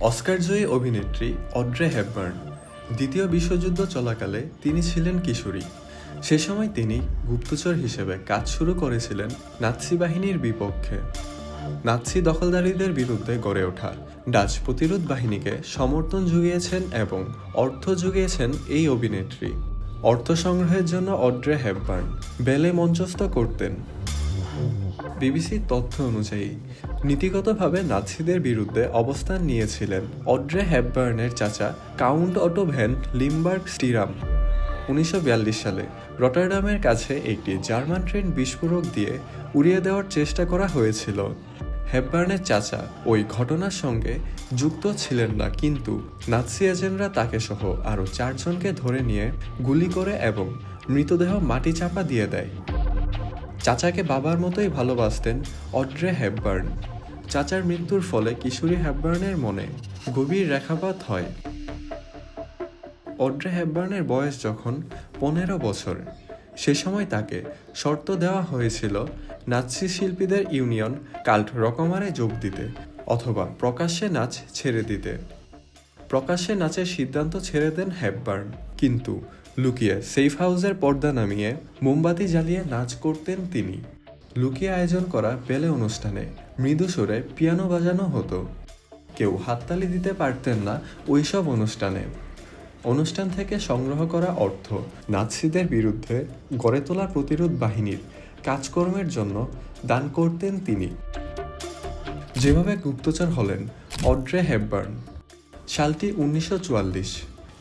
অস্কারজয়ী অভিনেত্রী Audrey Hepburn. দ্বিতীয় বিশ্বযুদ্ধ চলাকালে তিনি ছিলেন কিশোরী। সে সময় তিনি গুপ্তচর হিসেবে কাজ শুরু করেছিলেন নাৎসি বাহিনীর বিপক্ষে। নাৎসি দখলদারীদের বিরুদ্ধে গড়ে ওঠা ডাচ প্রতিরোধ বাহিনীকে সমর্থন জুগিয়েছেন এবং অর্থ জুগিয়েছেন এই অভিনেত্রী। অর্থ সংগ্রহের জন্য অড্রে হেপবার্ন বেলে মঞ্চস্থ করতেন। বিবিসির তথ্য অনুযায়ী নীতিগতভাবে নাৎসিদের বিরুদ্ধে অবস্থান নিয়েছিলেন অড্রে হেপবার্নের চাচা কাউন্ট অটো ভ্যান লিমবার্গ স্টিরাম। 1942 সালে রটারডামের কাছে একটি জার্মান ট্রেন বিস্ফোরক দিয়ে উড়িয়ে দেওয়ার চেষ্টা করা হয়েছিল। হেপবার্নের চাচা ওই ঘটনার সঙ্গে যুক্ত ছিলেন না, কিন্তু নাৎসি এজেন্টরা তাকে সহ আরও 4 জনকে ধরে নিয়ে গুলি করে এবং মৃতদেহ মাটি চাপা দিয়ে দেয়। চাচাকে বাবার মতোই ভালোবাসতেন অড্রে হেপবার্ন। চাচার মৃত্যুর ফলে কিশোরী হেপবার্নের মনে গভীর রেখাপাত হয়। অড্রে হেপবার্নের বয়স যখন 15 বছর, সে সময় তাকে শর্ত দেওয়া হয়েছিল নাৎসি শিল্পীদের ইউনিয়ন কাল্ট রকমারে যোগ দিতে অথবা প্রকাশ্যে নাচ ছেড়ে দিতে। প্রকাশ্যে নাচের সিদ্ধান্ত ছেড়ে দেন হেপবার্ন, কিন্তু লুকিয়ে সেফ হাউসের পর্দা নামিয়ে মোমবাতি জ্বালিয়ে নাচ করতেন তিনি। লুকিয়ে আয়োজন করা বেলে অনুষ্ঠানে মৃদু সুরে পিয়ানো বাজানো হতো। কেউ হাততালি দিতে পারতেন না ওইসব অনুষ্ঠানে। অনুষ্ঠান থেকে সংগ্রহ করা অর্থ নাৎসিদের বিরুদ্ধে গড়ে তোলা প্রতিরোধ বাহিনীর কাজকর্মের জন্য দান করতেন তিনি। যেভাবে গুপ্তচর হলেন অড্রে হেপবার্ন। সালটি 1944।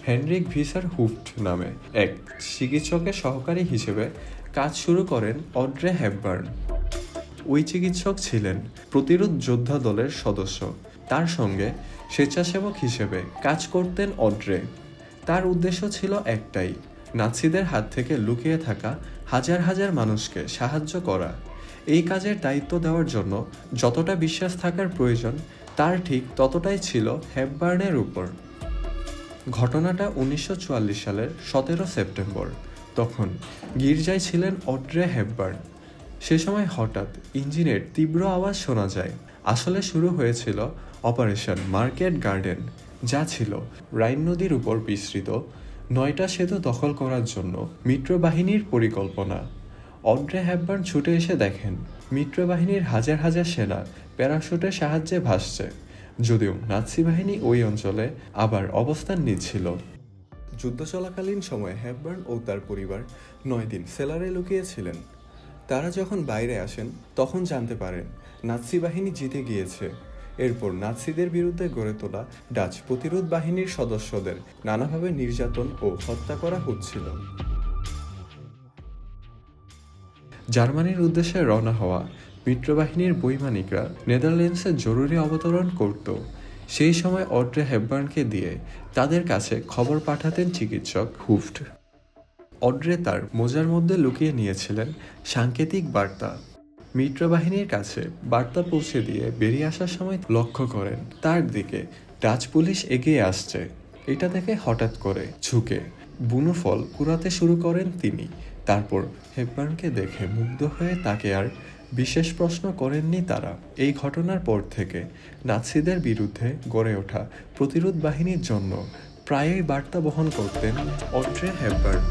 হেনরিক ভিসার হুফট নামে এক চিকিৎসকের সহকারী হিসেবে কাজ শুরু করেন অড্রে হেপবার্ন। ওই চিকিৎসক ছিলেন প্রতিরোধ যোদ্ধা দলের সদস্য। তার সঙ্গে স্বেচ্ছাসেবক হিসেবে কাজ করতেন অড্রে। তার উদ্দেশ্য ছিল একটাই, নাৎসিদের হাত থেকে লুকিয়ে থাকা হাজার হাজার মানুষকে সাহায্য করা। এই কাজের দায়িত্ব দেওয়ার জন্য যতটা বিশ্বাস থাকার প্রয়োজন তার ঠিক ততটাই ছিল হেপবার্নের উপর। ঘটনাটা 1944 সালের 17 সেপ্টেম্বর। তখন গির্জায় ছিলেন অড্রে হেপবার্ন। সে সময় হঠাৎ ইঞ্জিনের তীব্র আওয়াজ শোনা যায়। আসলে শুরু হয়েছিল অপারেশন মার্কেট গার্ডেন, যা ছিল রাইন নদীর উপর বিস্তৃত 9টা সেতু দখল করার জন্য মিত্রবাহিনীর পরিকল্পনা। অড্রে হেপবার্ন ছুটে এসে দেখেন মিত্রবাহিনীর হাজার হাজার সেনা প্যারাশুটের সাহায্যে ভাসছে, যদিও নাৎসি বাহিনী ওই অঞ্চলে আবার অবস্থান নিচ্ছিল। যুদ্ধ চলাকালীন সময়ে হেপবার্ন ও তার পরিবার 9 দিন সেলারে লুকিয়েছিলেন। তারা যখন বাইরে আসেন তখন জানতে পারেন নাৎসি বাহিনী জিতে গিয়েছে। এরপর নাৎসিদের বিরুদ্ধে গড়ে তোলা ডাচ প্রতিরোধ বাহিনীর সদস্যদের নানাভাবে নির্যাতন ও হত্যা করা হচ্ছিল। জার্মানির উদ্দেশ্যে রওনা হওয়া মিত্রবাহিনীর বৈমানিকরা নেদারল্যান্ডসে জরুরি অবতরণ করত। সেই সময় অড্রে হেপবার্নকে দিয়ে তাদের কাছে খবর পাঠাতেন চিকিৎসক হুফট। অড্রে তার মোজার মধ্যে লুকিয়ে নিয়েছিলেন সাংকেতিক বার্তা। মিত্রবাহিনীর কাছে বার্তা পৌঁছে দিয়ে বেরিয়ে আসার সময় লক্ষ্য করেন তার দিকে ডাচ পুলিশ এগিয়ে আসছে। এটা দেখে হঠাৎ করে ঝুঁকে বুনো ফল কুড়াতে শুরু করেন তিনি। তারপর হেপবার্নকে দেখে মুগ্ধ হয়ে তাকে আর বিশেষ প্রশ্ন করেননি তারা। এই ঘটনার পর থেকে নাৎসিদের বিরুদ্ধে গড়ে ওঠা প্রতিরোধ বাহিনীর জন্য প্রায়ই বার্তা বহন করতেন অড্রে হেপবার্ন।